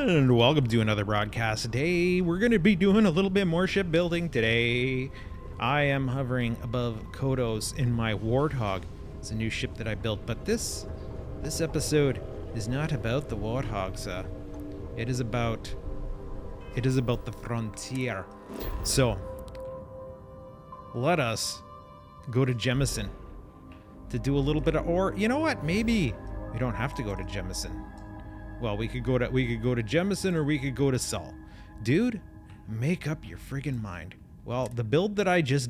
And welcome to another broadcast. Today we're going to be doing a little bit more shipbuilding today. I am hovering above Kodos in my Warthog. It's a new ship that I built, but this episode is not about the Warthogs. It is about the frontier. So let us go to Jemison to do a little bit of, or you know what? Maybe we don't have to go to Jemison. Well, we could go to Jemison or we could go to Sol. Dude, make up your friggin' mind. Well, the build that I just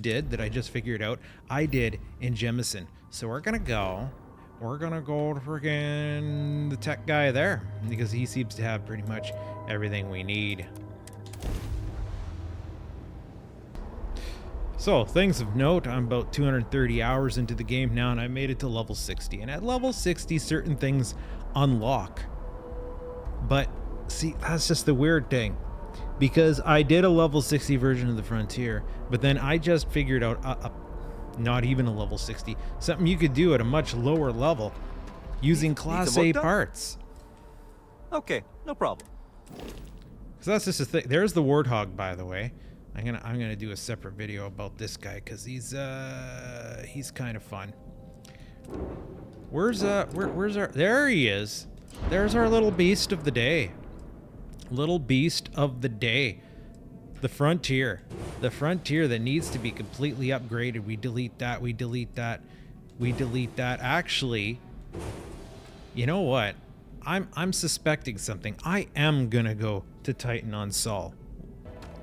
figured out, I did in Jemison. So we're gonna go to friggin' the tech guy there because he seems to have pretty much everything we need. So, things of note, I'm about 230 hours into the game now and I made it to level 60. And at level 60, certain things unlock. But see, that's just the weird thing, because I did a level 60 version of the Frontier, but then I just figured out not even a level 60, something you could do at a much lower level using Class A parts. Okay, no problem. So that's just a thing. There's the Warthog, by the way. I'm gonna do a separate video about this guy because he's kind of fun. Where's our? There he is. There's our little beast of the day. Little beast of the day. The Frontier. The Frontier that needs to be completely upgraded. We delete that. We delete that. We delete that. Actually, you know what? I'm suspecting something. I am gonna go to Titan on Sol.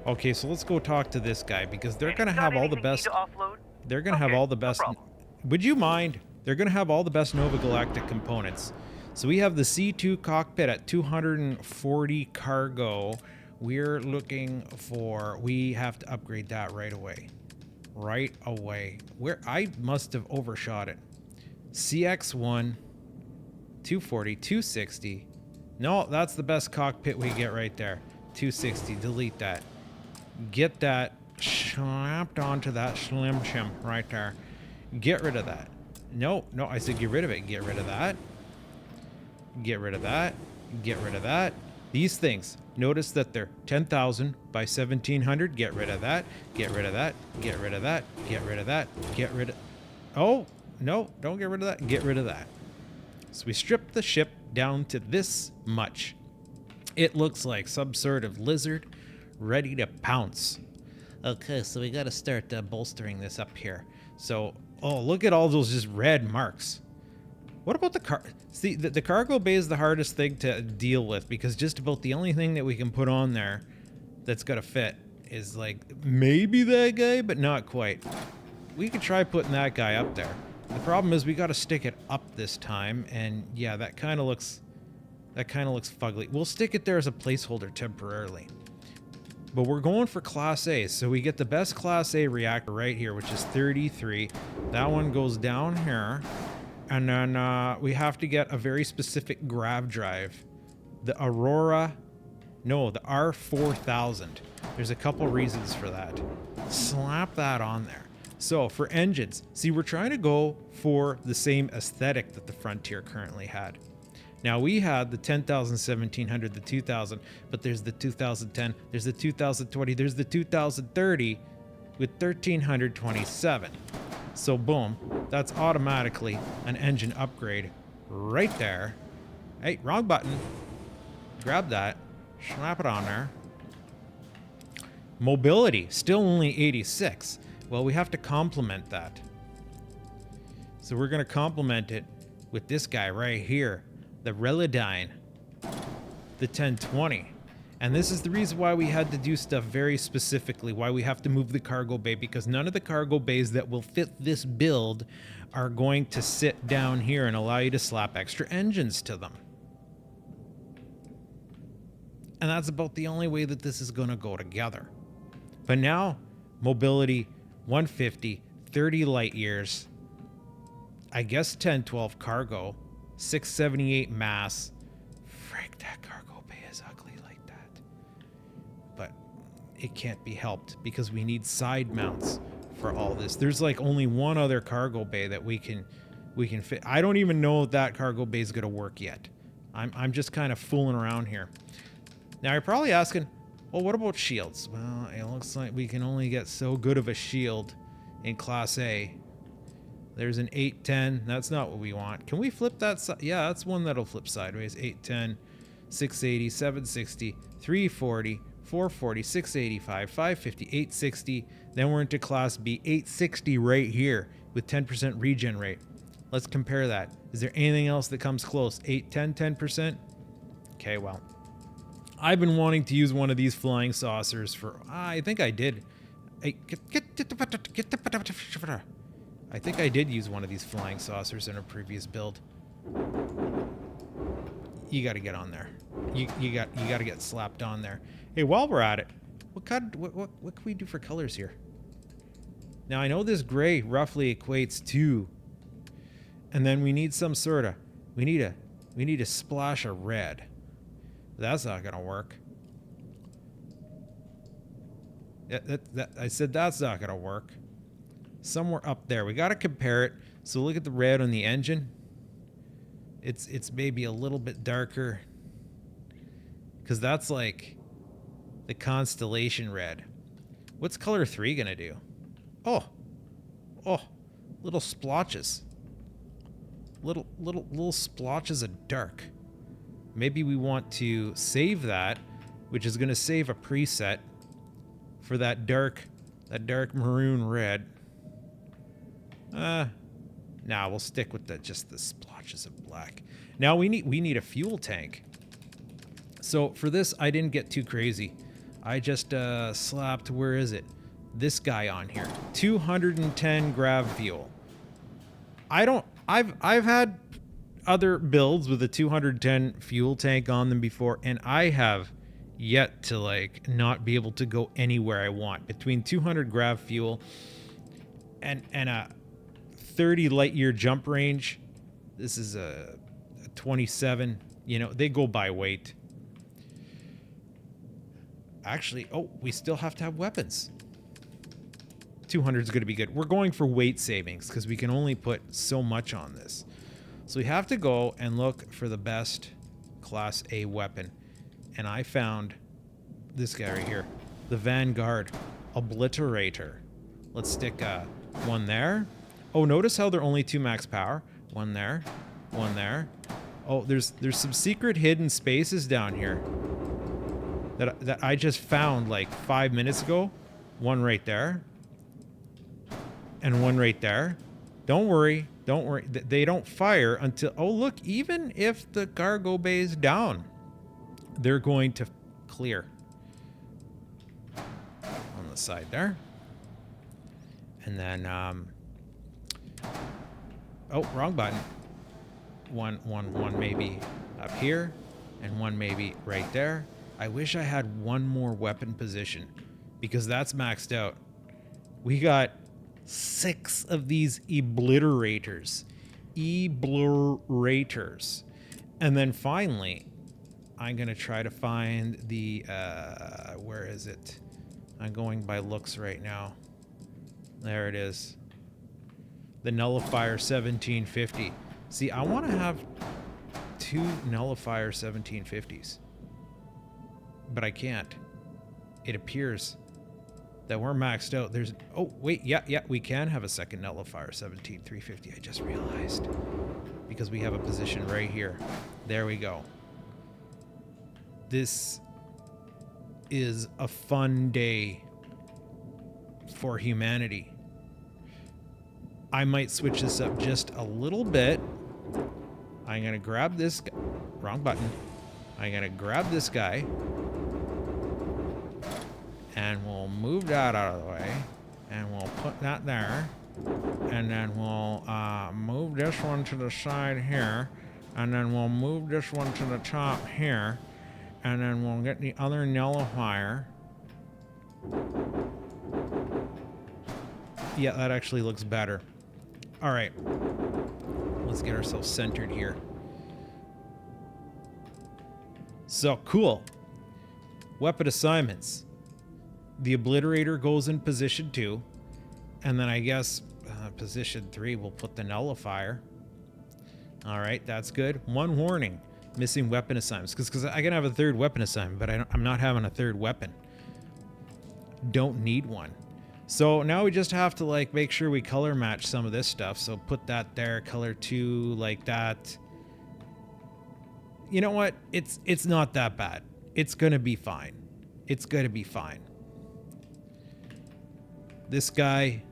Okay, so let's go talk to this guy because they're gonna have all the best. They're gonna have all the best. Would you mind? They're gonna have all the best Nova Galactic components. So we have the C2 cockpit at 240 cargo. We're looking for, we have to upgrade that right away. Right away. I must have overshot it. CX1, 240, 260. No, that's the best cockpit we get right there. 260, delete that. Get that slapped onto that slim shim right there. Get rid of that. No, I said get rid of it. Get rid of that. Get rid of that. Get rid of that. These things, notice that they're 10,000 by 1,700. Get rid of that. Get rid of that. Get rid of that. Get rid of that. Get rid of... Oh, no, don't get rid of that. Get rid of that. So we stripped the ship down to this much. It looks like some sort of lizard ready to pounce. Okay, so we got to start bolstering this up here. So, oh, look at all those just red marks. What about the car? See, the cargo bay is the hardest thing to deal with because just about the only thing that we can put on there that's got to fit is like maybe that guy, but not quite. We could try putting that guy up there. The problem is we got to stick it up this time, and yeah, that kind of looks fugly. We'll stick it there as a placeholder temporarily. But we're going for Class A, so we get the best Class A reactor right here, which is 33. That one goes down here. And then we have to get a very specific Grav Drive. The R4000. There's a couple reasons for that. Slap that on there. So for engines, see, we're trying to go for the same aesthetic that the Frontier currently had. Now we had the 10,000, 1,700, the 2,000, but there's the 2010, there's the 2020, there's the 2030 with 1,327. So boom, that's automatically an engine upgrade right there. Hey, wrong button. Grab that, slap it on there. Mobility, still only 86. Well, we have to complement that. So we're gonna complement it with this guy right here, the Relodyne, the 1020. And this is the reason why we had to do stuff very specifically, why we have to move the cargo bay, because none of the cargo bays that will fit this build are going to sit down here and allow you to slap extra engines to them. And that's about the only way that this is going to go together. But now, mobility, 150, 30 light years, I guess 1012 cargo, 678 mass. Frick, that cargo bay is ugly like that. But it can't be helped because we need side mounts for all this. There's like only one other cargo bay that we can fit. I don't even know if that cargo bay is going to work yet. I'm just kind of fooling around here. Now you're probably asking, well, what about shields? Well, it looks like we can only get so good of a shield in Class A. There's an 810. That's not what we want. Can we flip that? Yeah, that's one that'll flip sideways. 810, 680, 760, 340, 440, 685, 550, 860. Then we're into Class B, 860 right here with 10% regen rate. Let's compare that. Is there anything else that comes close? 810, 10%? Okay, well, I've been wanting to use one of these flying saucers for, I think I did. I think I did use one of these flying saucers in a previous build. You got to get on there. You got to get slapped on there. Hey, while we're at it, what can we do for colors here? Now I know this gray roughly equates to, and then we need some sort of, we need a splash of red. That's not gonna work. I said that's not gonna work. Somewhere up there, we gotta compare it. So look at the red on the engine. It's maybe a little bit darker, because that's like the constellation red. What's color 3 gonna do? Oh, little splotches. Little splotches of dark. Maybe we want to save that, which is going to save a preset for that dark maroon red. Nah, we'll stick with just the splotches of black. Now we need a fuel tank. So for this, I didn't get too crazy. I just slapped, where is it? This guy on here. 210 grav fuel. I've had other builds with a 210 fuel tank on them before, and I have yet to like not be able to go anywhere I want. Between 200 grav fuel and a 30 light year jump range, this is a 27. You know, they go by weight. Actually, we still have to have weapons. 200 is going to be good. We're going for weight savings because we can only put so much on this. So we have to go and look for the best Class A weapon. And I found this guy right here, the Vanguard Obliterator. Let's stick one there. Oh, notice how they're only 2 max power. One there, one there. Oh, there's some secret hidden spaces down here that I just found like 5 minutes ago. One right there. And one right there. Don't worry. They don't fire until... Oh, look, even if the cargo bay is down, they're going to clear. On the side there. And then... Oh, wrong button. One maybe up here. And one maybe right there. I wish I had one more weapon position, because that's maxed out. We got 6 of these obliterators. And then finally, I'm going to try to find the, where is it? I'm going by looks right now. There it is. The Nullifier 1750. See, I want to have 2 Nullifier 1750s. But I can't. It appears that we're maxed out. There's... Oh, wait. Yeah, we can have a second Nullifier 17350. I just realized. Because we have a position right here. There we go. This is a fun day for humanity. I might switch this up just a little bit. I'm going to grab this guy. Wrong button. I'm going to grab this guy. And we'll move that out of the way. And we'll put that there. And then we'll move this one to the side here. And then we'll move this one to the top here. And then we'll get the other nullifier. Yeah, that actually looks better. All right. Let's get ourselves centered here. So, cool. Weapon assignments. The Obliterator goes in position 2. And then I guess position 3 we'll put the Nullifier. All right, that's good. One warning. Missing weapon assignments. Because I can have a third weapon assignment, but I'm not having a third weapon. Don't need one. So now we just have to like make sure we color match some of this stuff. So put that there, color 2 like that. You know what? It's not that bad. It's gonna be fine. It's gonna be fine. This guy,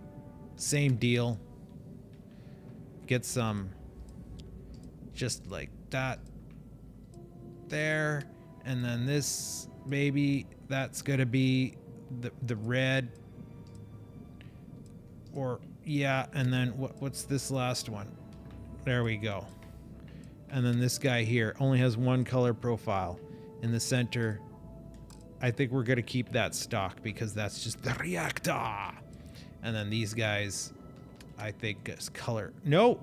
same deal. Get some just like that there, and then this maybe that's gonna be the red, or yeah, and then what's this last one? There we go. And then this guy here only has one color profile in the center. I think we're gonna keep that stock because that's just the Reactor. And then these guys, I think is color. No.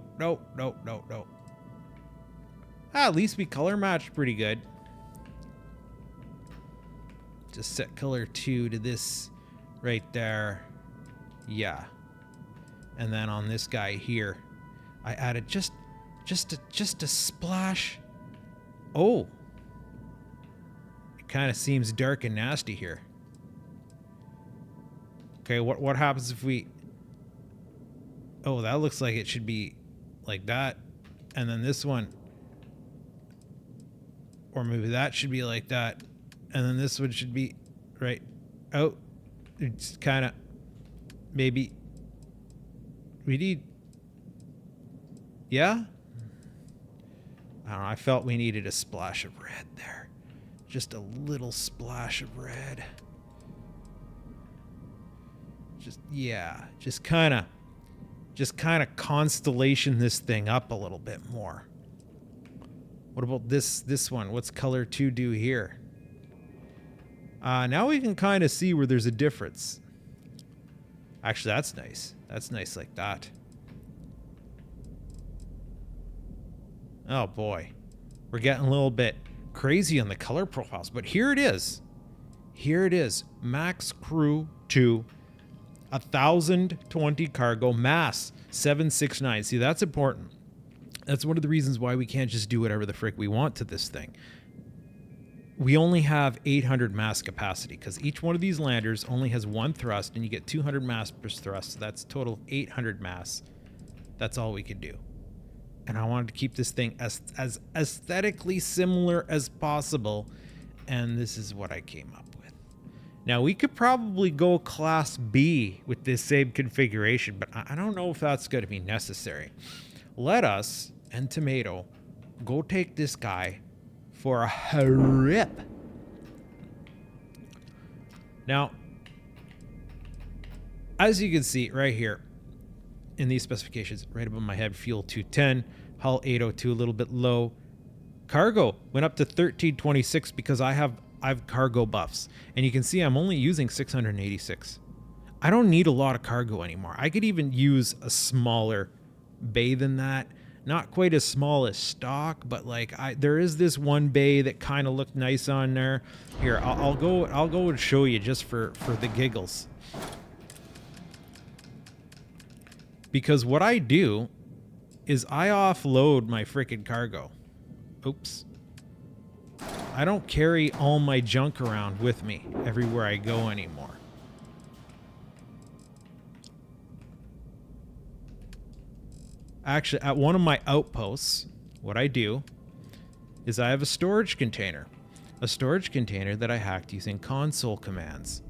At least we color matched pretty good. Just set color 2 to this right there. Yeah. And then on this guy here, I added just a splash. Oh. It kind of seems dark and nasty here. Okay, what happens if we... Oh, that looks like it should be like that. And then this one. Or maybe that should be like that. And then this one should be right. Oh, it's kind of... Maybe... We need... Yeah? I don't know, I felt we needed a splash of red there. Just a little splash of red. Just, yeah, just kind of constellation this thing up a little bit more. What about this one? What's color 2 do here? Now we can kind of see where there's a difference. Actually, that's nice. That's nice like that. Oh boy. We're getting a little bit crazy on the color profiles, but here it is. Here it is. Max crew 2. 1,020 cargo, mass 769. See, that's important. That's one of the reasons why we can't just do whatever the frick we want to this thing. We only have 800 mass capacity because each one of these landers only has 1 thrust, and you get 200 mass per thrust. So that's total 800 mass. That's all we could do. And I wanted to keep this thing as aesthetically similar as possible, and this is what I came up with. Now, we could probably go Class B with this same configuration, but I don't know if that's going to be necessary. Let us, and Tomato, go take this guy for a rip. Now, as you can see right here in these specifications, right above my head, fuel 210, hull 802, a little bit low. Cargo went up to 1326 because I've cargo buffs, and you can see I'm only using 686. I don't need a lot of cargo anymore. I could even use a smaller bay than that. Not quite as small as stock, but like there is this one bay that kind of looked nice on there. Here, I'll go and show you just for the giggles. Because what I do is I offload my freaking cargo. Oops. I don't carry all my junk around with me everywhere I go anymore. Actually, at one of my outposts, what I do is I have a storage container. A storage container that I hacked using console commands.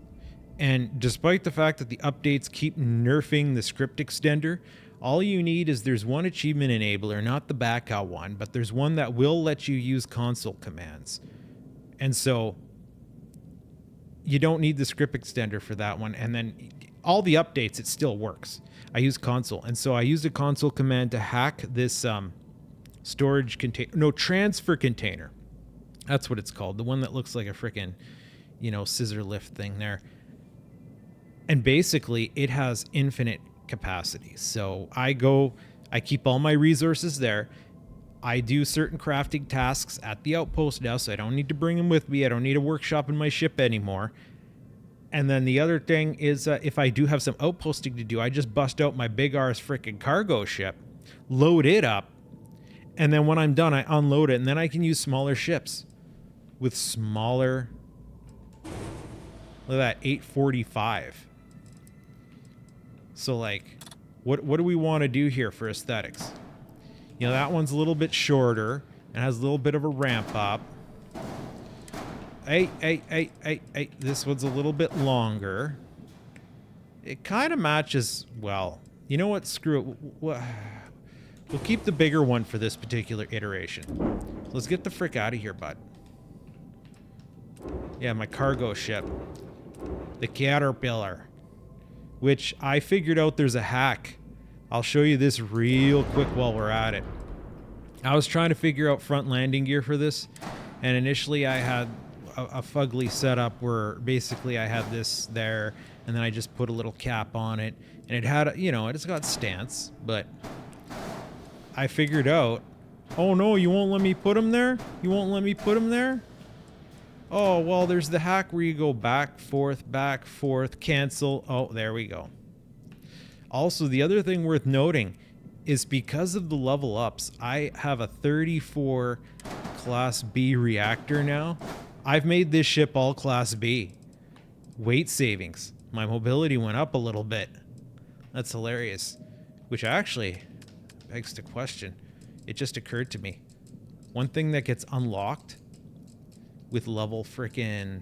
And despite the fact that the updates keep nerfing the script extender, all you need is there's one achievement enabler, not the backup one, but there's one that will let you use console commands. And so you don't need the script extender for that one. And then all the updates, it still works. I use console. And so I used a console command to hack this storage container, no, transfer container. That's what it's called. The one that looks like a freaking, scissor lift thing there. And basically it has infinite capacity. So I keep all my resources there. I do certain crafting tasks at the outpost now, so I don't need to bring them with me. I don't need a workshop in my ship anymore. And then the other thing is if I do have some outposting to do, I just bust out my big arse freaking cargo ship, load it up, And then when I'm done, I unload it, and then I can use smaller ships with smaller... Look at that, 845. So, like, what do we want to do here for aesthetics? You know, that one's a little bit shorter and has a little bit of a ramp up. Hey, this one's a little bit longer. It kind of matches well. You know what? Screw it. We'll keep the bigger one for this particular iteration. Let's get the frick out of here, bud. Yeah, my cargo ship. The Caterpillar. Which I figured out there's a hack. I'll show you this real quick while we're at it. I was trying to figure out front landing gear for this. And initially I had a fugly setup where basically I had this there. And then I just put a little cap on it. And it had, you know, it's got stance. But I figured out... Oh no, you won't let me put them there? You won't let me put them there? Oh, well, there's the hack where you go back, forth, cancel. Oh, there we go. Also, the other thing worth noting is because of the level ups, I have a 34 Class B reactor now. I've made this ship all Class B. Weight savings. My mobility went up a little bit. That's hilarious. Which actually begs the question. It just occurred to me. One thing that gets unlocked with level 60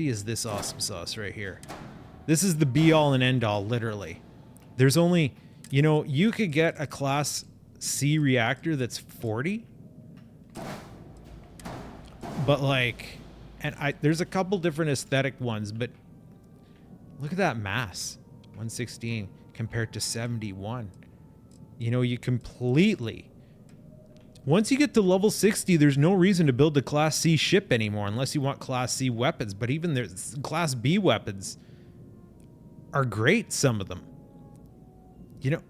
is this awesome sauce right here. This is the be all and end all, literally. There's only, you know, you could get a Class C reactor that's 40. But like, and there's a couple different aesthetic ones, but look at that mass. 116 compared to 71. You know, you completely... Once you get to level 60, there's no reason to build a Class C ship anymore unless you want Class C weapons. But even there's Class B weapons are great, some of them. You know,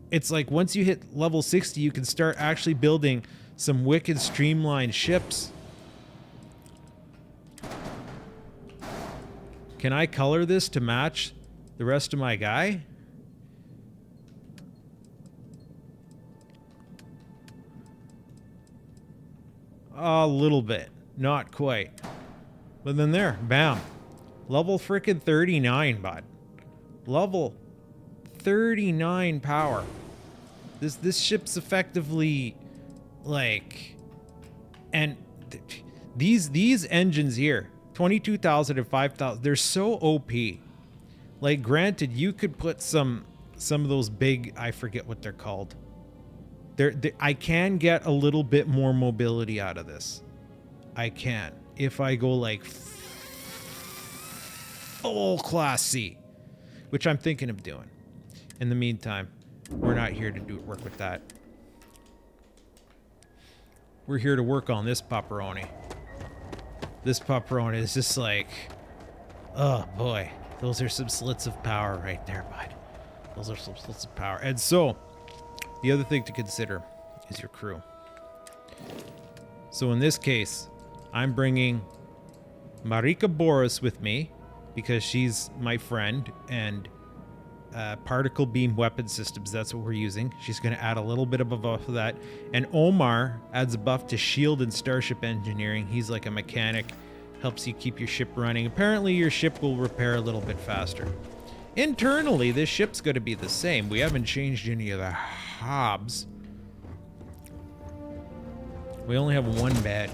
it's like once you hit level 60, you can start actually building some wicked streamlined ships. Can I color this to match the rest of my guy? A little bit. Not quite. But then there. Bam. Level frickin' 39, bud. Level 39 power. This ship's effectively like... And these engines here, 22,000 and 5,000, they're so OP. Like, granted, you could put some of those big... I forget what they're called. I can get a little bit more mobility out of this. I can. If I go like full Class C, which I'm thinking of doing. In the meantime, we're not here to work with that. We're here to work on this pepperoni. This pepperoni is just like, oh boy, those are some slits of power right there, bud. Those are some slits of power. And so, the other thing to consider is your crew. So in this case, I'm bringing Marika Boris with me because she's my friend, and particle beam weapon systems, that's what we're using. She's going to add a little bit of a buff to that. And Omar adds a buff to shield and starship engineering. He's like a mechanic, helps you keep your ship running. Apparently your ship will repair a little bit faster. Internally, this ship's going to be the same. We haven't changed any of the hobs. We only have one bed.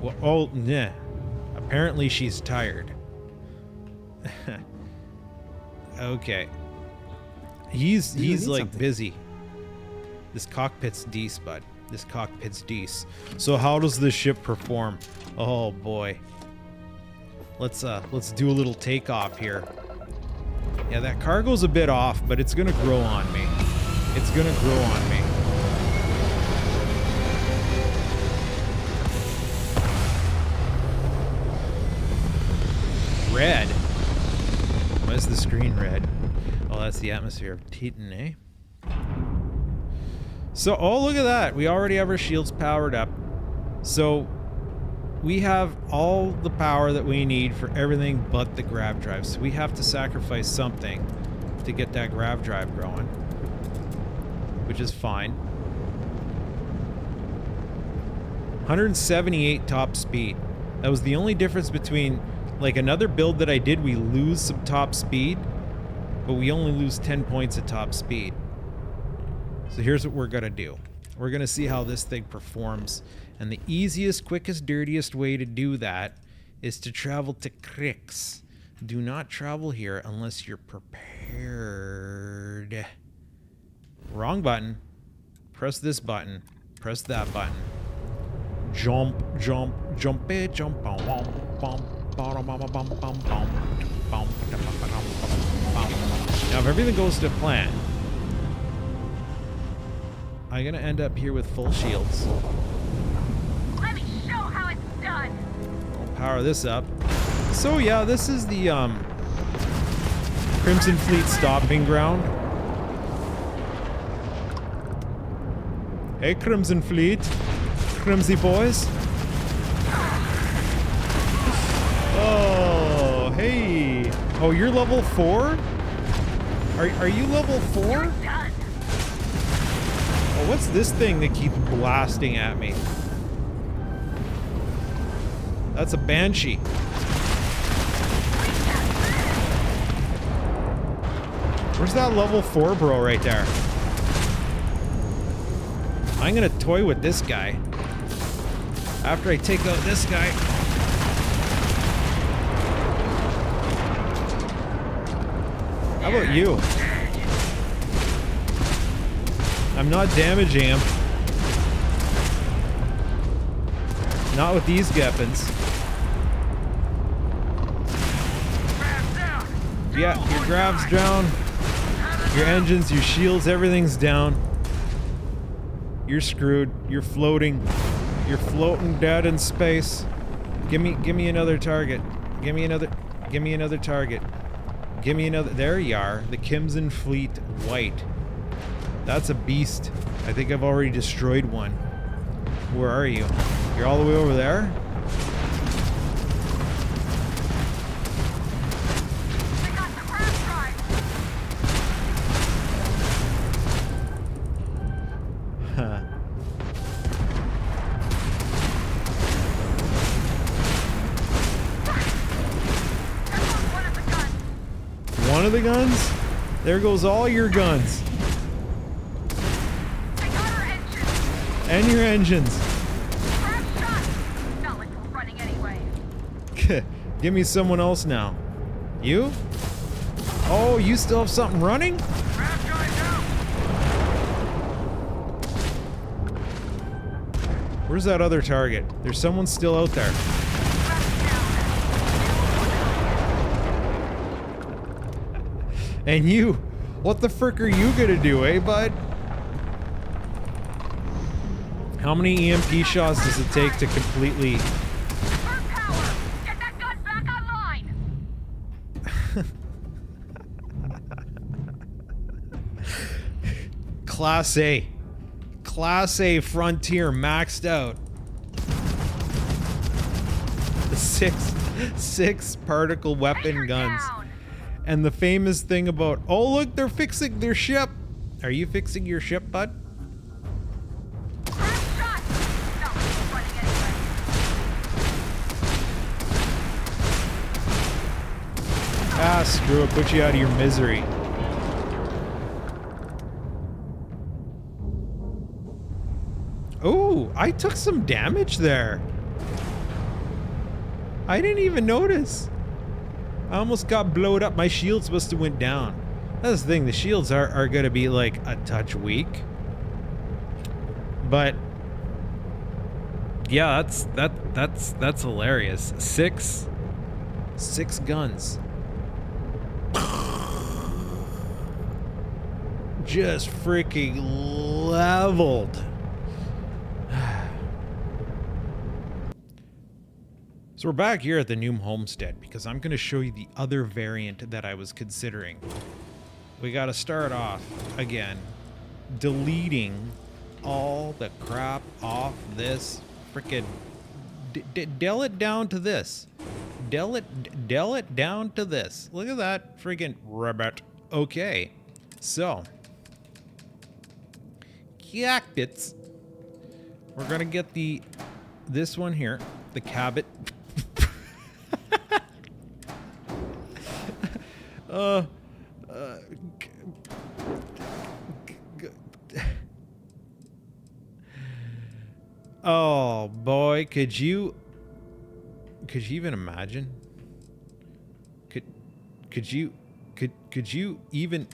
Well, oh, yeah. Apparently she's tired. Okay. He's like something. Busy. This cockpit's decent, bud. This cockpit's decent. So how does this ship perform? Oh boy. Let's do a little takeoff here. Yeah, that cargo's a bit off, but it's gonna grow on me. It's gonna grow on me. Red? Why is the screen red? Oh, that's the atmosphere of Titan, eh? So, oh, look at that. We already have our shields powered up. So, we have all the power that we need for everything but the Grav Drive. So we have to sacrifice something to get that Grav Drive growing, which is fine. 178 top speed. That was the only difference between, like, another build that I did, we lose some top speed, but we only lose 10 points at top speed. So here's what we're gonna do. We're gonna see how this thing performs. And the easiest, quickest, dirtiest way to do that is to travel to Crix. Do not travel here unless you're prepared. Wrong button. Press this button. Press that button. Jump, jump, jump it, jump, bum, bum, bum, bum, bum, bum, bum, bum. Now, if everything goes to plan, I'm gonna end up here with full shields. Let me show how it's done. I'll power this up. So yeah, this is the Crimson Fleet stopping ground. Hey, Crimson Fleet. Crimsy boys. Oh, hey. Oh, you're level 4? Are you level 4? Oh, what's this thing that keeps blasting at me? That's a Banshee. Where's that level 4 bro right there? I'm gonna toy with this guy. After I take out this guy. How about you? I'm not damaging him. Not with these weapons. Yeah, your Grav's down. Your engines, your shields, everything's down. You're screwed. You're floating. You're floating dead in space. Give me another target. Give me another target. Give me another. There you are. The Crimson Fleet White. That's a beast. I think I've already destroyed one. Where are you? You're all the way over there? They got the Grav Drive. Huh. One of the guns. One of the guns? There goes all your guns. They got our engines. And your engines. Grav shot. Not like we're running anyway. Give me someone else now. You? Oh, you still have something running? Grav Drive out. Where's that other target? There's someone still out there. And you? What the frick are you gonna do, eh, bud? How many EMP shots does it take to completely... Burn power. Get that gun back online. Class A. Class A Frontier maxed out. The six particle weapon guns. Down. And the famous thing about, oh look, they're fixing their ship. Are you fixing your ship, bud? Grav shot. Not like we're running anyway. Ah, screw it, put you out of your misery. Oh, I took some damage there. I didn't even notice. I almost got blowed up. My shields must have went down. That's the thing. The shields are gonna be like a touch weak. But yeah, that's hilarious. Six guns. Just freaking leveled. So we're back here at the Noom Homestead because I'm going to show you the other variant that I was considering. We got to start off again deleting all the crap off this frickin' del it down to this. Del it down to this. Look at that friggin' rabbit. Okay. So cactus. We're going to get the this one here, the Cabot. Oh boy, could you even imagine? Could you even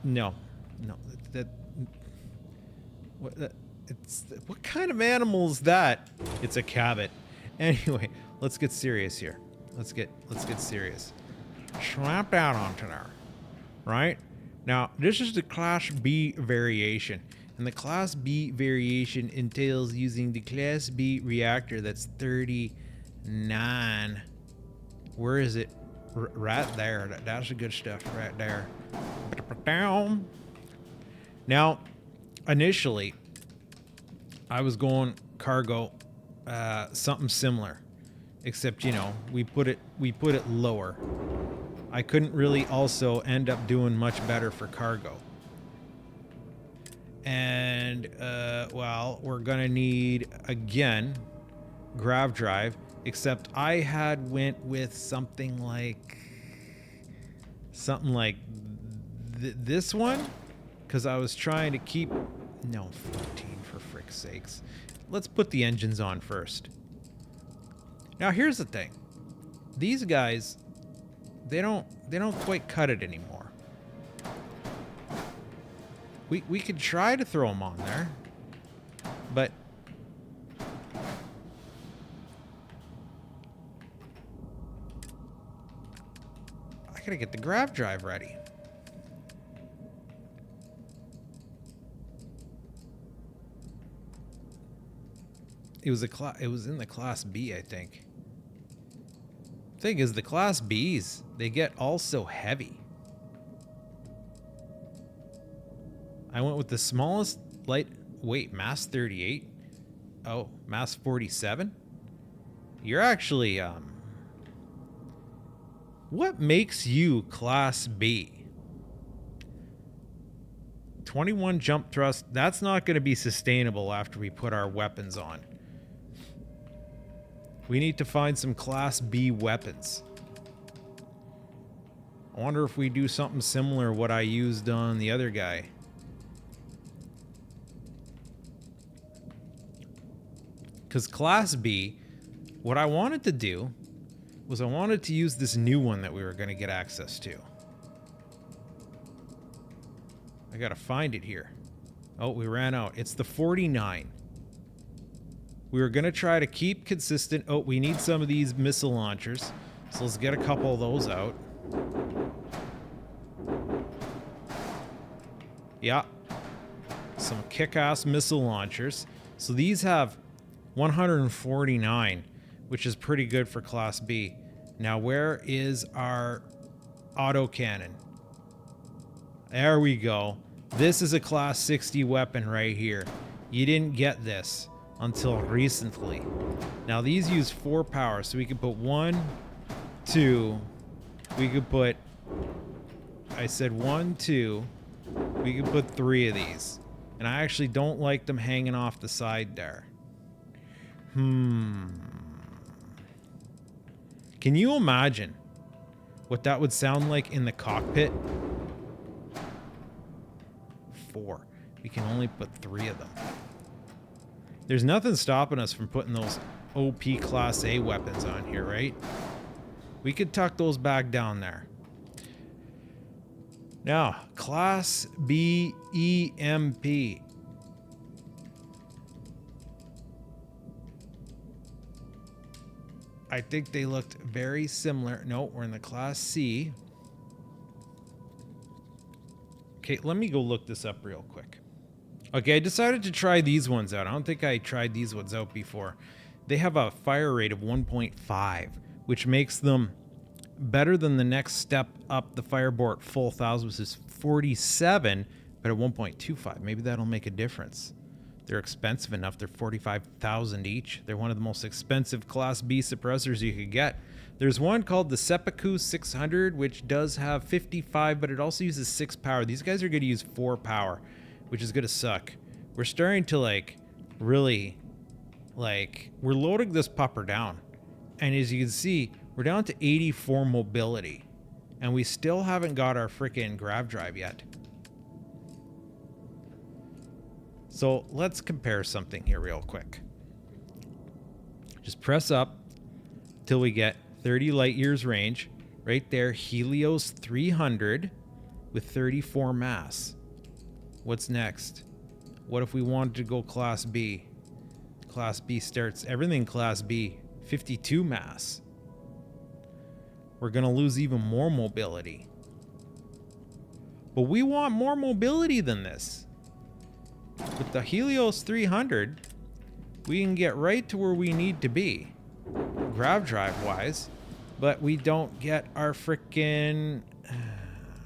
no that what kind of animal is that? It's a Cabot. Anyway, let's get serious here. Let's get serious. Slap that onto there. Right? Now, this is the Class B variation. And the Class B variation entails using the Class B reactor that's 39. Where is it? Right there. That's the good stuff right there. Now, initially, I was going cargo, something similar. Except, you know, we put it lower. I couldn't really also end up doing much better for cargo. And, well, we're gonna need, again, Grav Drive, except I had went with something like this one, because I was trying to keep, no, 14 for frick's sakes. Let's put the engines on first. Now, here's the thing. These guys, they don't quite cut it anymore. We could try to throw them on there, but I gotta get the Grav Drive ready. It was in the Class B, I think. Thing is, the Class Bs, they get also heavy. I went with the smallest lightweight, mass 38. Oh, mass 47. You're actually, what makes you Class B? 21 jump thrust. That's not going to be sustainable after we put our weapons on. We need to find some Class B weapons. I wonder if we do something similar to what I used on the other guy. Because Class B, what I wanted to do was I wanted to use this new one that we were going to get access to. I got to find it here. Oh, we ran out. It's the 49. We were going to try to keep consistent. Oh, we need some of these missile launchers. So let's get a couple of those out. Yeah. Some kick-ass missile launchers. So these have 149, which is pretty good for Class B. Now, where is our autocannon? There we go. This is a Class 60 weapon right here. You didn't get this until recently. Now, these use 4 power, so we could put 1, 2. We could put, I said 1, 2. We could put 3 of these. And I actually don't like them hanging off the side there. Can you imagine what that would sound like in the cockpit? 4. We can only put 3 of them. There's nothing stopping us from putting those OP Class A weapons on here, right? We could tuck those back down there. Now, Class B EMP. I think they looked very similar. No, we're in the Class C. Okay, let me go look this up real quick. Okay, I decided to try these ones out. I don't think I tried these ones out before. They have a fire rate of 1.5, which makes them better than the next step up the Firebolt full 1000, which is 47, but at 1.25. Maybe that'll make a difference. They're expensive enough. They're 45,000 each. They're one of the most expensive Class B suppressors you could get. There's one called the Seppuku 600, which does have 55, but it also uses 6 power. These guys are going to use 4 power, which is going to suck. we're starting to like really like we're loading this pupper down. And as you can see, we're down to 84 mobility. And we still haven't got our freaking Grav Drive yet. So let's compare something here real quick. Just press up till we get 30 light years range. Right there, Helios 300 with 34 mass. What's next? What if we wanted to go Class B? Class B starts everything Class B, 52 mass. We're going to lose even more mobility. But we want more mobility than this. With the Helios 300, we can get right to where we need to be, Grav Drive wise, but we don't get our frickin',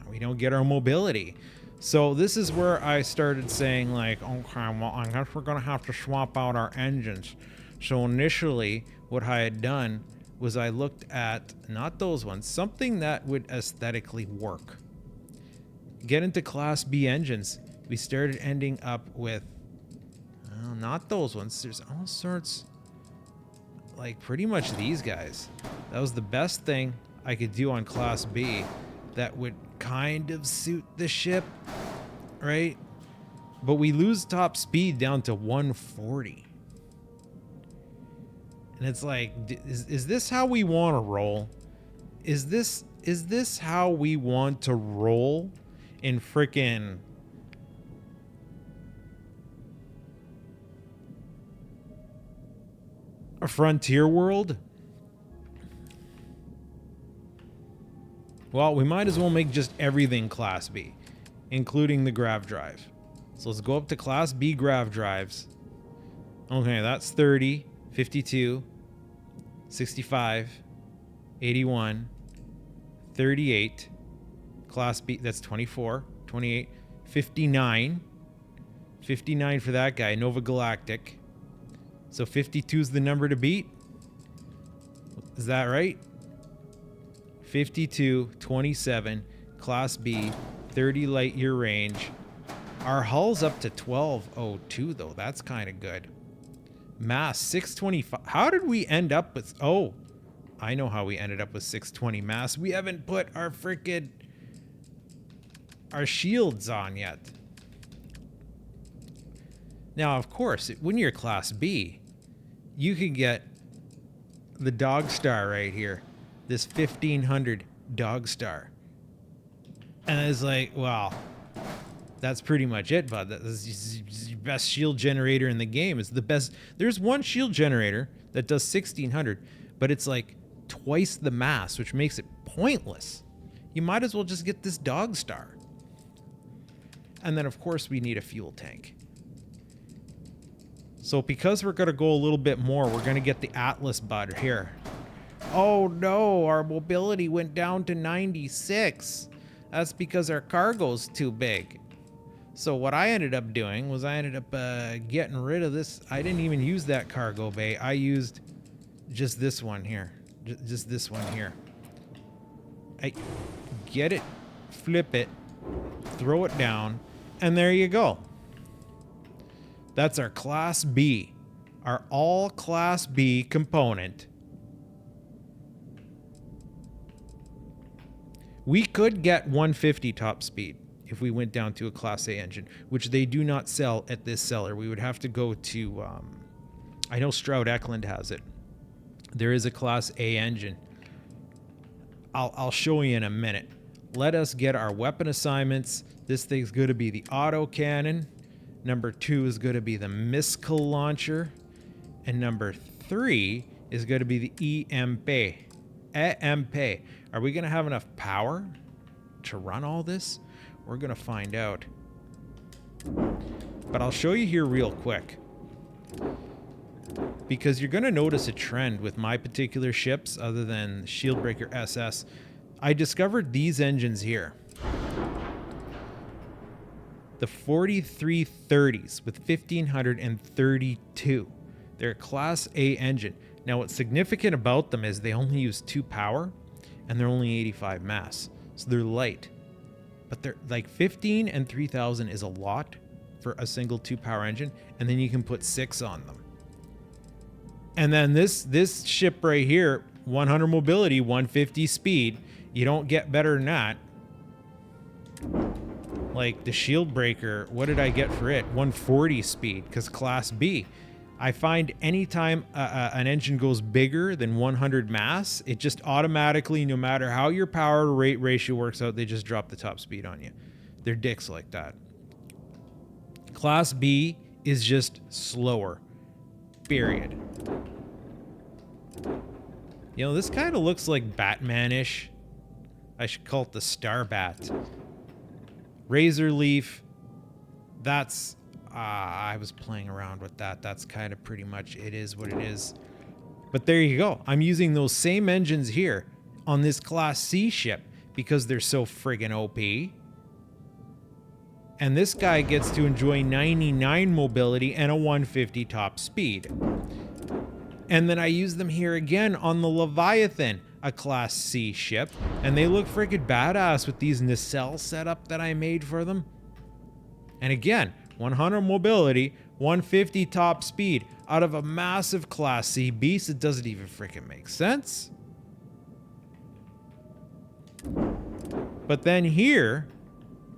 we don't get our mobility. So this is where I started saying like, okay, well, I guess we're gonna have to swap out our engines. So initially what I had done was I looked at, not those ones, something that would aesthetically work. Get into Class B engines. We started ending up with, well, not those ones. There's all sorts, like pretty much these guys. That was the best thing I could do on Class B that would kind of suit the ship, right? But we lose top speed down to 140. And it's like, is this how we want to roll? Is this how we want to roll in frickin' a frontier world? Well, we might as well make just everything Class B, including the Grav Drive. So let's go up to Class B Grav Drives. Okay, that's 30, 52, 65, 81, 38. Class B, that's 24, 28, 59. 59 for that guy, Nova Galactic. So 52 is the number to beat. Is that right? 52, 27, Class B, 30 light year range. Our hull's up to 1202 though. That's kind of good. Mass 625. How did we end up with, oh, I know how we ended up with 620 mass. We haven't put our freaking, our shields on yet. Now, of course, when you're Class B, you can get the Dog Star right here. This 1500 Dog Star. And it's like, well, that's pretty much it, bud. That's your best shield generator in the game. It's the best. There's one shield generator that does 1600, but it's like twice the mass, which makes it pointless. You might as well just get this Dog Star. And then, of course, we need a fuel tank. So because we're going to go a little bit more, we're going to get the Atlas bud here. Oh no, our mobility went down to 96. That's because our cargo's too big. So what I ended up doing was I ended up getting rid of this. I didn't even use that cargo bay. I used just this one here. Just this one here. I get it, flip it, throw it down, and there you go. That's our Class B, our all Class B component. We could get 150 top speed if we went down to a Class A engine, which they do not sell at this seller. We would have to go to, I know Stroud Eklund has it. There is a Class A engine. I'll show you in a minute. Let us get our weapon assignments. This thing's going to be the auto cannon. Number 2 is going to be the missile launcher. And number 3 is going to be the EMP. EMP. Are we going to have enough power to run all this? We're going to find out. But I'll show you here real quick. Because you're going to notice a trend with my particular ships, other than Shieldbreaker SS. I discovered these engines here. The 4330s with 1532. They're a Class A engine. Now what's significant about them is they only use 2 power and they're only 85 mass. So they're light. But they're like 15 and 3000 is a lot for a single 2-power engine, and then you can put 6 on them. And then this ship right here, 100 mobility, 150 speed. You don't get better than that. Like the shield breaker, what did I get for it? 140 speed, because class B. I find anytime an engine goes bigger than 100 mass, it just automatically, no matter how your power to rate ratio works out, they just drop the top speed on you. They're dicks like that. Class B is just slower. Period. You know, this kind of looks like Batman-ish. I should call it the Starbat. Razor Leaf. That's... I was playing around with that. That's kind of pretty much it is what it is. But there you go. I'm using those same engines here on this Class C ship because they're so friggin' OP. And this guy gets to enjoy 99 mobility and a 150 top speed. And then I use them here again on the Leviathan, a Class C ship. And they look friggin' badass with these nacelle setup that I made for them. And again, 100 mobility, 150 top speed out of a massive Class C beast. It doesn't even freaking make sense. But then here,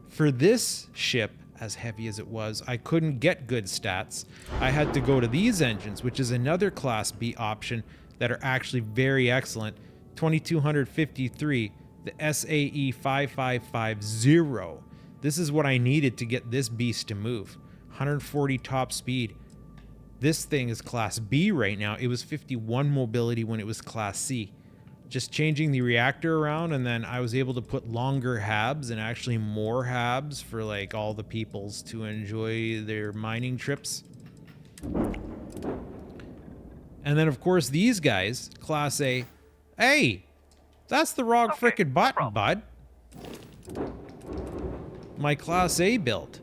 for this ship, as heavy as it was, I couldn't get good stats. I had to go to these engines, which is another Class B option that are actually very excellent. 2253, the SAE 5550. This is what I needed to get this beast to move. 140 top speed. This thing is Class B right now. It was 51 mobility when it was Class C. Just changing the reactor around, and then I was able to put longer habs and actually more habs for like all the peoples to enjoy their mining trips. And then of course these guys, Class A. Hey, that's the wrong frickin' button, bud. My Class A build,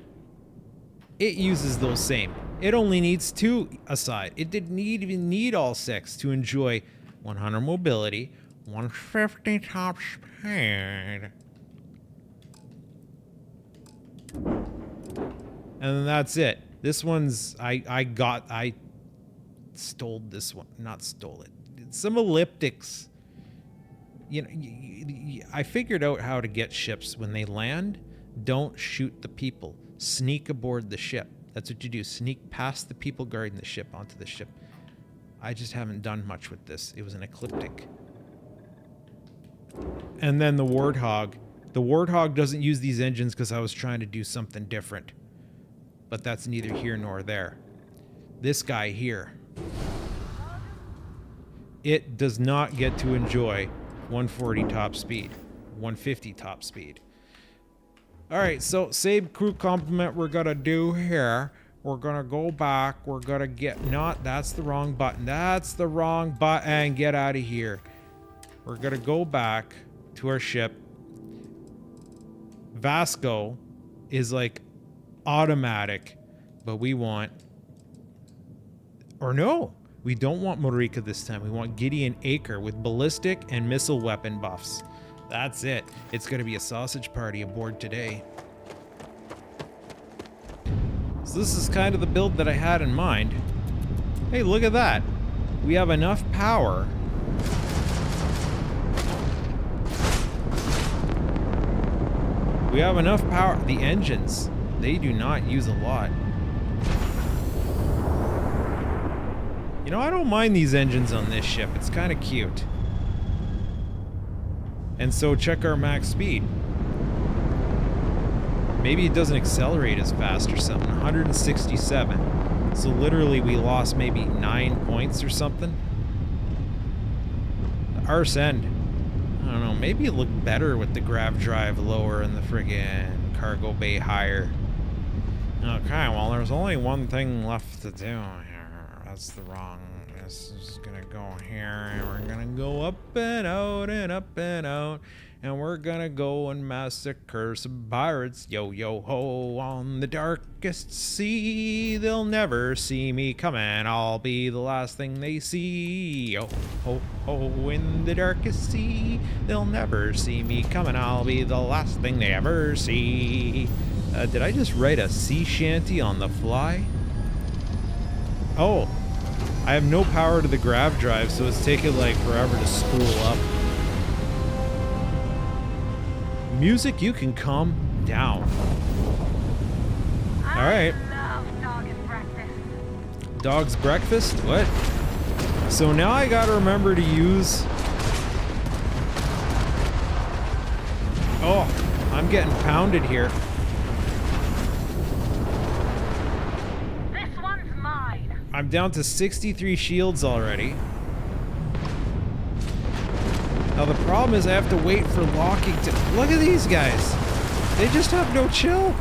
it uses those same. It only needs 2 aside. It didn't even need all 6 to enjoy 100 mobility, 150 top speed. And then that's it. This one's, I stole this one. Not stole it. It's some elliptics. You know, I figured out how to get ships when they land. Don't shoot the people. Sneak aboard the ship. That's what you do. Sneak past the people guarding the ship onto the ship. I just haven't done much with this. It was an ecliptic. And then the Warthog. The Warthog doesn't use these engines because I was trying to do something different. But that's neither here nor there. This guy here. It does not get to enjoy 140 top speed. 150 top speed. Alright, so same crew complement we're gonna do here. We're gonna go back. We're gonna get... Not... That's the wrong button. That's the wrong button. Get out of here. We're gonna go back to our ship. Vasco is like automatic, but we want... Or no, we don't want Morika this time. We want Gideon Acre with ballistic and missile weapon buffs. That's it. It's going to be a sausage party aboard today. So this is kind of the build that I had in mind. Hey, look at that. We have enough power. We have enough power. The engines, they do not use a lot. You know, I don't mind these engines on this ship. It's kind of cute. And so check our max speed. Maybe it doesn't accelerate as fast or something. 167. So literally we lost maybe 9 points or something. The arse end. I don't know. Maybe it looked better with the Grav Drive lower and the friggin' cargo bay higher. Okay, well there's only one thing left to do here. That's the wrong... This is gonna go here, and we're gonna go up and out and up and out, and we're gonna go and massacre some pirates. Yo, yo, ho, on the darkest sea, they'll never see me coming. I'll be the last thing they see. Yo, ho, ho, in the darkest sea, they'll never see me coming. I'll be the last thing they ever see. Did I just write a sea shanty on the fly? Oh, I have no power to the Grav Drive, so it's taking like forever to spool up. Music, you can calm down. Alright. I love dog and breakfast. Dog's breakfast? What? So now I gotta remember to use... Oh, I'm getting pounded here. This one's mine. I'm down to 63 shields already. Now the problem is I have to wait for locking to... Look at these guys! They just have no chill.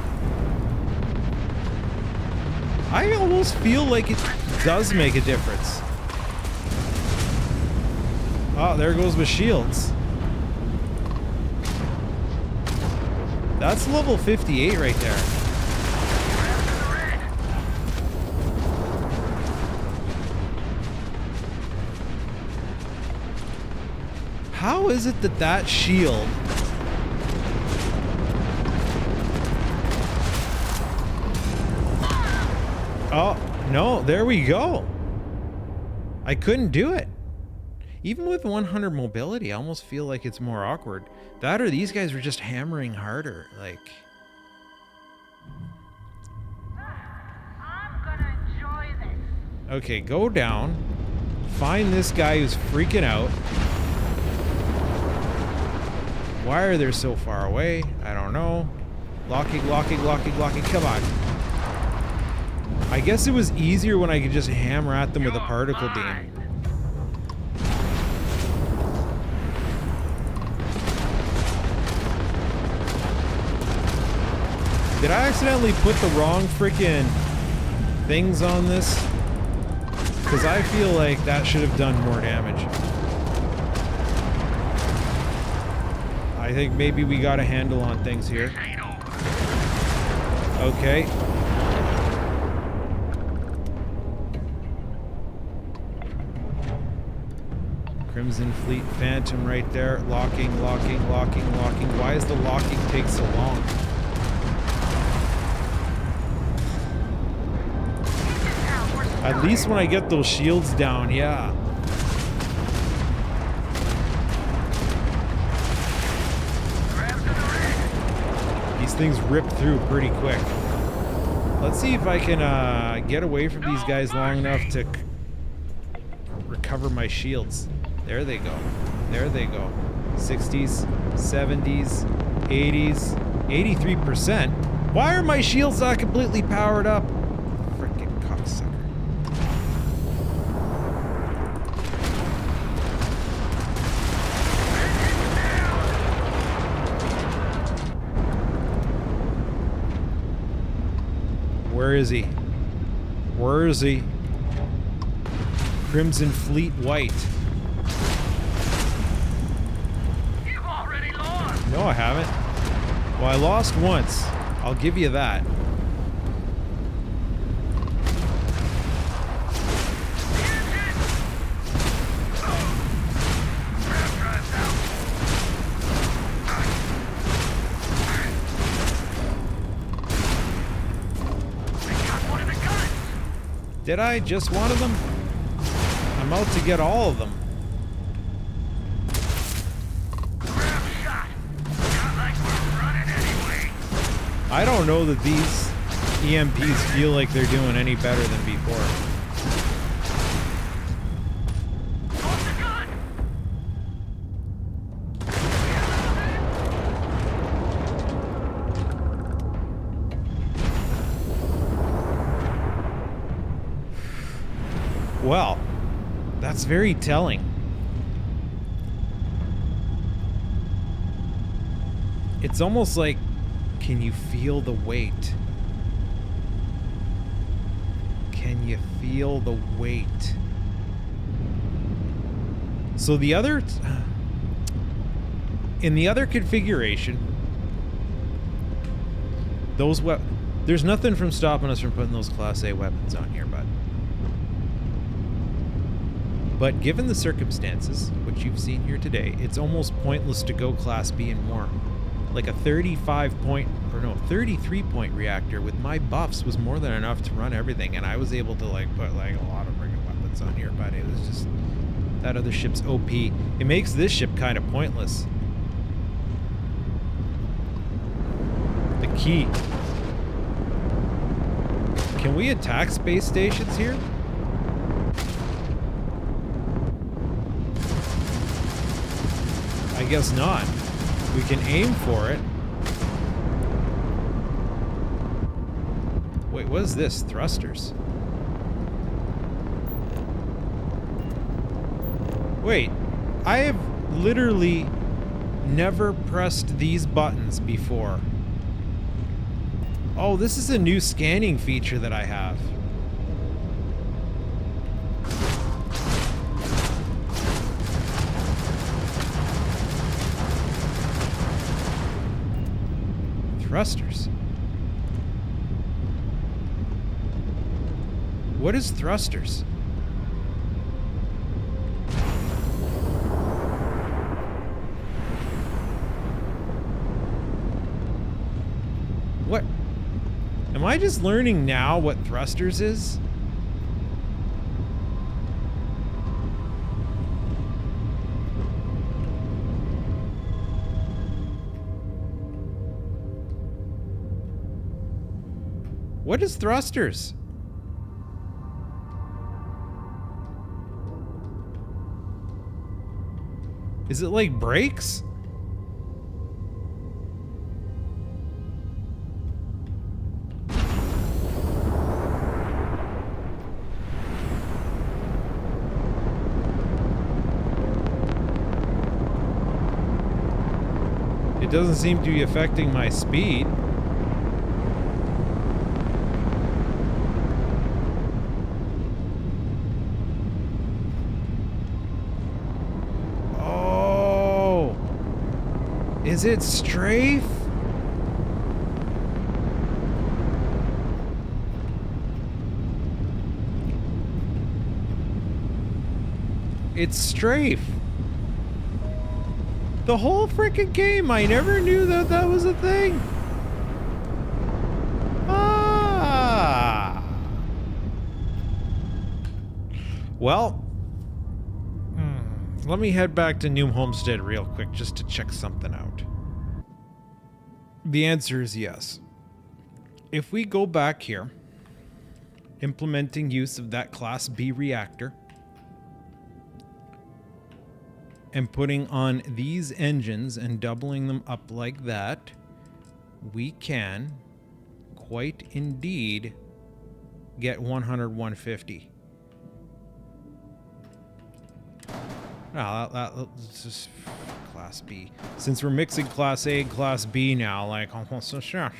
I almost feel like it does make a difference. Oh, there goes my shields. That's level 58 right there. How is it that that shield... Oh, no, there we go. I couldn't do it. Even with 100 mobility, I almost feel like it's more awkward. That or these guys were just hammering harder, like... I'm gonna enjoy this. Okay, go down. Find this guy who's freaking out. Why are they so far away? I don't know. Locking, locking, locking, locking. Come on. I guess it was easier when I could just hammer at them with a particle beam. Did I accidentally put the wrong freaking things on this? Because I feel like that should have done more damage. I think maybe we got a handle on things here. Okay. Crimson Fleet Phantom right there. Locking, locking, locking, locking. Why does the locking take so long? At least when I get those shields down, yeah. These things rip through pretty quick. Let's see if I can get away from these guys long enough to recover my shields. There they go. There they go. 60s, 70s, 80s, 83%. Why are my shields not completely powered up? Freaking cocksucker. Where is he? Where is he? Crimson Fleet White. You've already lost. No, I haven't. Well, I lost once. I'll give you that. Did I? Just one of them? I'm out to get all of them. I don't know that these EMPs feel like they're doing any better than before. Well, that's very telling. It's almost like, can you feel the weight? Can you feel the weight? So the other, in the other configuration, those there's nothing from stopping us from putting those Class A weapons on here, bud. But given the circumstances, which you've seen here today, it's almost pointless to go Class B and more. like a 33-point reactor with my buffs was more than enough to run everything, and I was able to like put like a lot of friggin' weapons on here, but it was just that other ship's OP. It makes this ship kind of pointless. The key. Can we attack space stations here? I guess not. We can aim for it. Wait, what is this? Thrusters. Wait, I have literally never pressed these buttons before. Oh, this is a new scanning feature that I have. Thrusters. What is thrusters? What? Am I just learning now what thrusters is? What is thrusters? Is it like brakes? It doesn't seem to be affecting my speed. Is it strafe? It's strafe. The whole freaking game, I never knew that that was a thing. Ah. Well, let me head back to New Homestead real quick just to check something out. The answer is yes. If we go back here, implementing use of that Class B reactor, and putting on these engines and doubling them up like that, we can quite indeed get 100, 150. That's just Class B. Since we're mixing Class A and Class B now, like, so sure.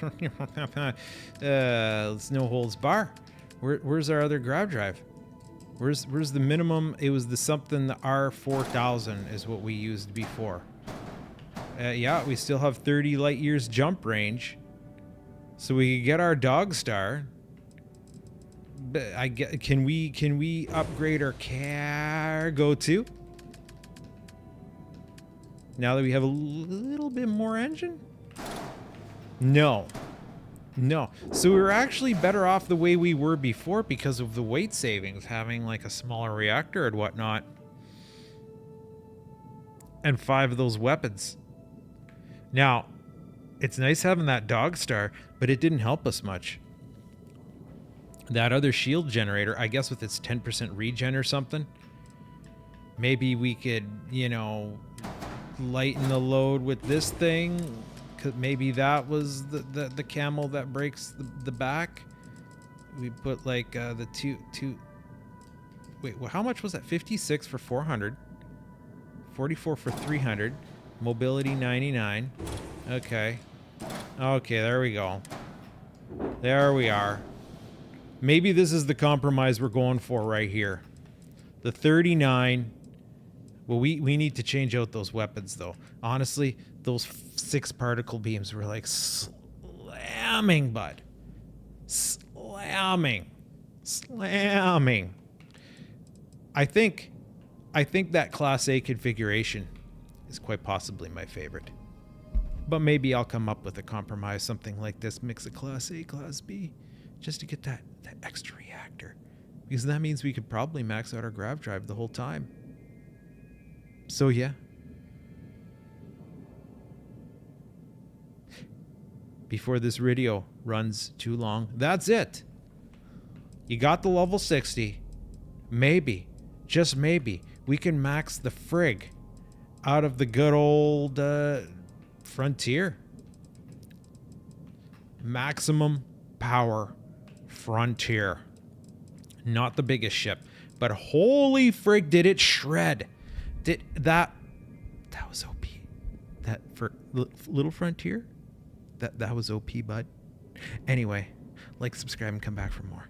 It's no holds bar. Where's our other Grav Drive? Where's the minimum? It was the something, the R4000 is what we used before. Yeah, we still have 30 light years jump range, so we could get our Dog Star. But can we upgrade our cargo too? Now that we have a little bit more engine? No. No. So we were actually better off the way we were before because of the weight savings, having like a smaller reactor and whatnot. And 5 of those weapons. Now, it's nice having that Dog Star, but it didn't help us much. That other shield generator, I guess with its 10% regen or something, maybe we could, you know, lighten the load with this thing. Maybe that was the camel that breaks the back. We put like the two. Wait, well, how much was that? 56 for 400, 44 for 300, mobility 99. Okay, there we go. There we are. Maybe this is the compromise we're going for right here. The 39. Well, we need to change out those weapons, though. Honestly, those 6 particle beams were like slamming, bud. Slamming. I think that Class A configuration is quite possibly my favorite. But maybe I'll come up with a compromise, something like this, mix a Class A, Class B, just to get that extra reactor. Because that means we could probably max out our Grav Drive the whole time. So yeah. Before this video runs too long, that's it. You got the level 60. Maybe, just maybe, we can max the frig out of the good old Frontier. Maximum power Frontier. Not the biggest ship, but holy frig, did it shred. That was OP. That for little Frontier, that was OP, bud. Anyway, like, subscribe, and come back for more.